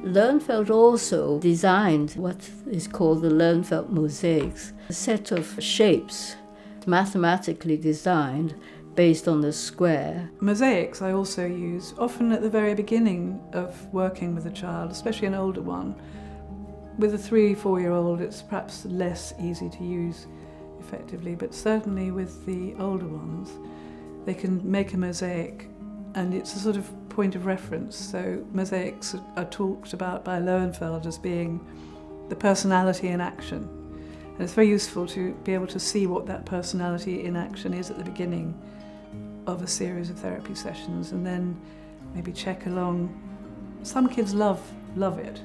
Lowenfeld also designed what is called the Lowenfeld Mosaics, a set of shapes mathematically designed based on the square. Mosaics I also use often at the very beginning of working with a child, especially an older one. With a 3-4-year-old it's perhaps less easy to use effectively, but certainly with the older ones they can make a mosaic and it's a sort of point of reference. So mosaics are talked about by Lowenfeld as being the personality in action. And it's very useful to be able to see what that personality in action is at the beginning of a series of therapy sessions and then maybe check along. Some kids love it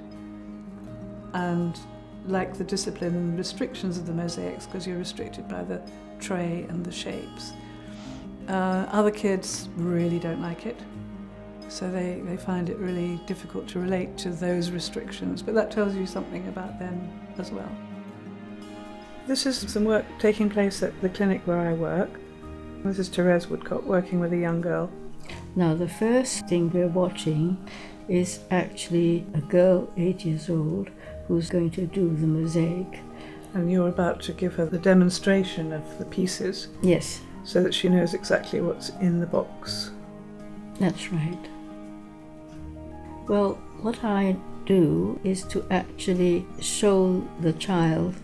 and like the discipline and restrictions of the mosaics because you're restricted by the tray and the shapes. Other kids really don't like it, so they find it really difficult to relate to those restrictions, but that tells you something about them as well. This is some work taking place at the clinic where I work. This is Therese Woodcock working with a young girl. Now the first thing we're watching is actually a girl 8 years old who's going to do the mosaic. And you're about to give her the demonstration of the pieces. Yes. So that she knows exactly what's in the box. That's right. Well, what I do is to actually show the child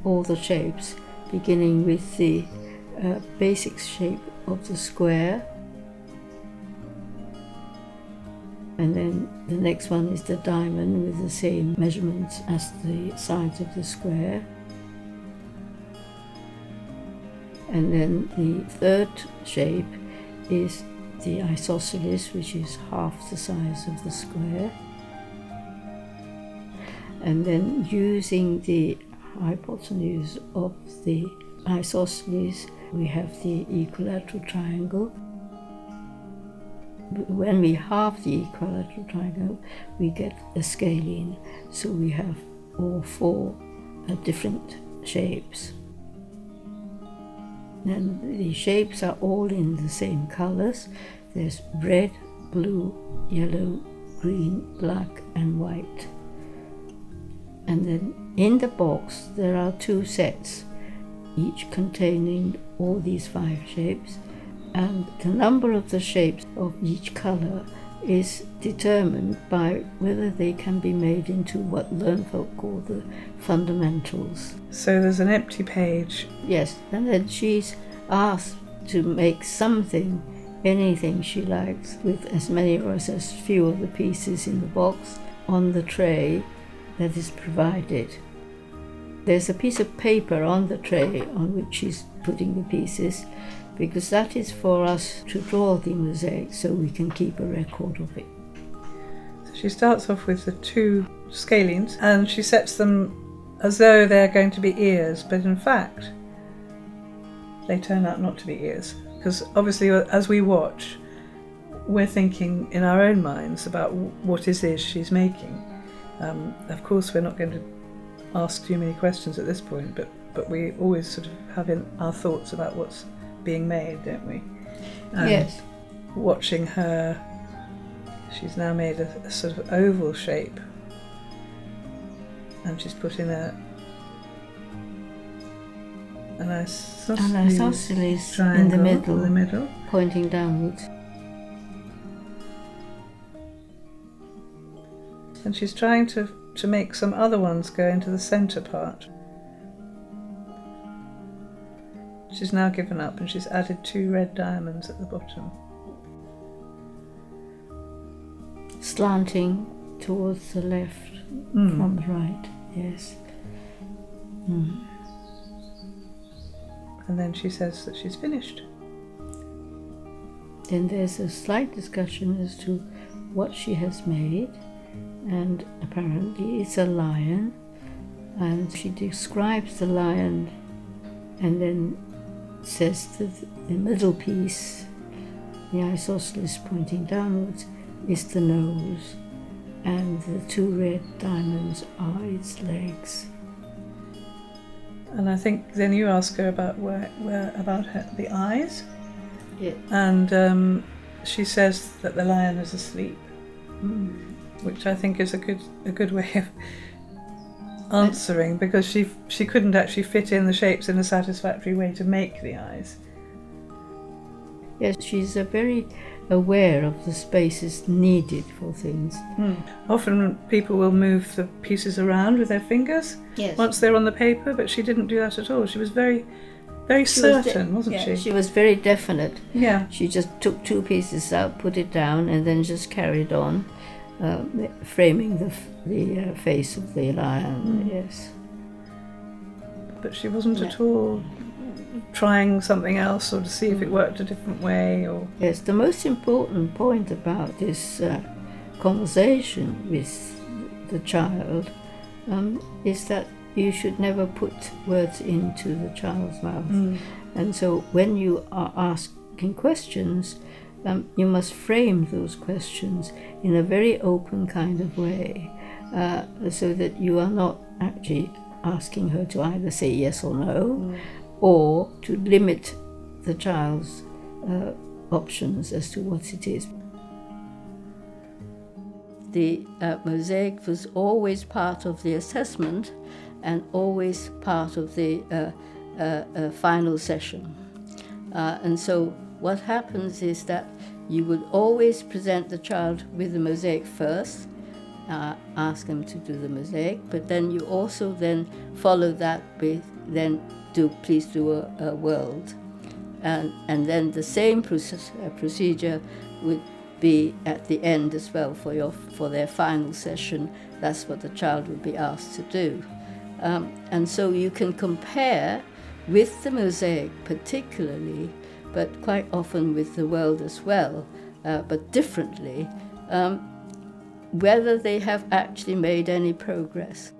all the shapes, beginning with the basic shape of the square, and then the next one is the diamond with the same measurements as the sides of the square. And then the third shape is the isosceles, which is half the size of the square. And then using the hypotenuse of the isosceles, we have the equilateral triangle. When we halve the equilateral triangle, we get a scalene, so we have all four different shapes. And the shapes are all in the same colors. There's red, blue, yellow, green, black and white. And then in the box there are 2 sets, each containing all these 5 shapes, and the number of the shapes of each color is determined by whether they can be made into what Lowenfeld called the fundamentals. So there's an empty page. Yes, and then she's asked to make something, anything she likes, with as many or as few of the pieces in the box on the tray that is provided. There's a piece of paper on the tray on which she's putting the pieces, because that is for us to draw the mosaic so we can keep a record of it. So she starts off with the 2 scalenes and she sets them as though they're going to be ears, but in fact they turn out not to be ears, because obviously as we watch we're thinking in our own minds about what it is she's making. Of course we're not going to ask too many questions at this point, but we always sort of have in our thoughts about what's being made, don't we? Yes. Watching her, she's now made a sort of oval shape, and she's put in an isosceles in the middle, pointing downwards. And she's trying to make some other ones go into the centre part. She's now given up and she's added 2 red diamonds at the bottom. Slanting towards the left from the right, yes. And then she says that she's finished. Then there's a slight discussion as to what she has made, and apparently it's a lion, and she describes the lion and then says that the middle piece, the isosceles pointing downwards, is the nose, and the 2 red diamonds are its legs. And I think then you ask her about the eyes. Yeah. And she says that the lion is asleep. which I think is a good way of answering, because she couldn't actually fit in the shapes in a satisfactory way to make the eyes. Yes, she's very aware of the spaces needed for things. Often people will move the pieces around with their fingers once they're on the paper, but she didn't do that at all. She was very certain, wasn't she? She was very definite. Yeah. She just took two pieces out, put it down, and then just carried on, framing the face of the lion. Yes. But she wasn't at all trying something else, or to see if it worked a different way, or... Yes, the most important point about this conversation with the child is that you should never put words into the child's mouth. And so when you are asking questions, you must frame those questions in a very open kind of way, so that you are not actually asking her to either say yes or no, or to limit the child's options as to what it is. The mosaic was always part of the assessment and always part of the final session. And so what happens is that you would always present the child with the mosaic first, ask them to do the mosaic, but then you also then follow that with please do a world. And then the same procedure would be at the end as well for their final session. That's what the child would be asked to do. And so you can compare with the mosaic particularly, but quite often with the world as well, but differently, whether they have actually made any progress.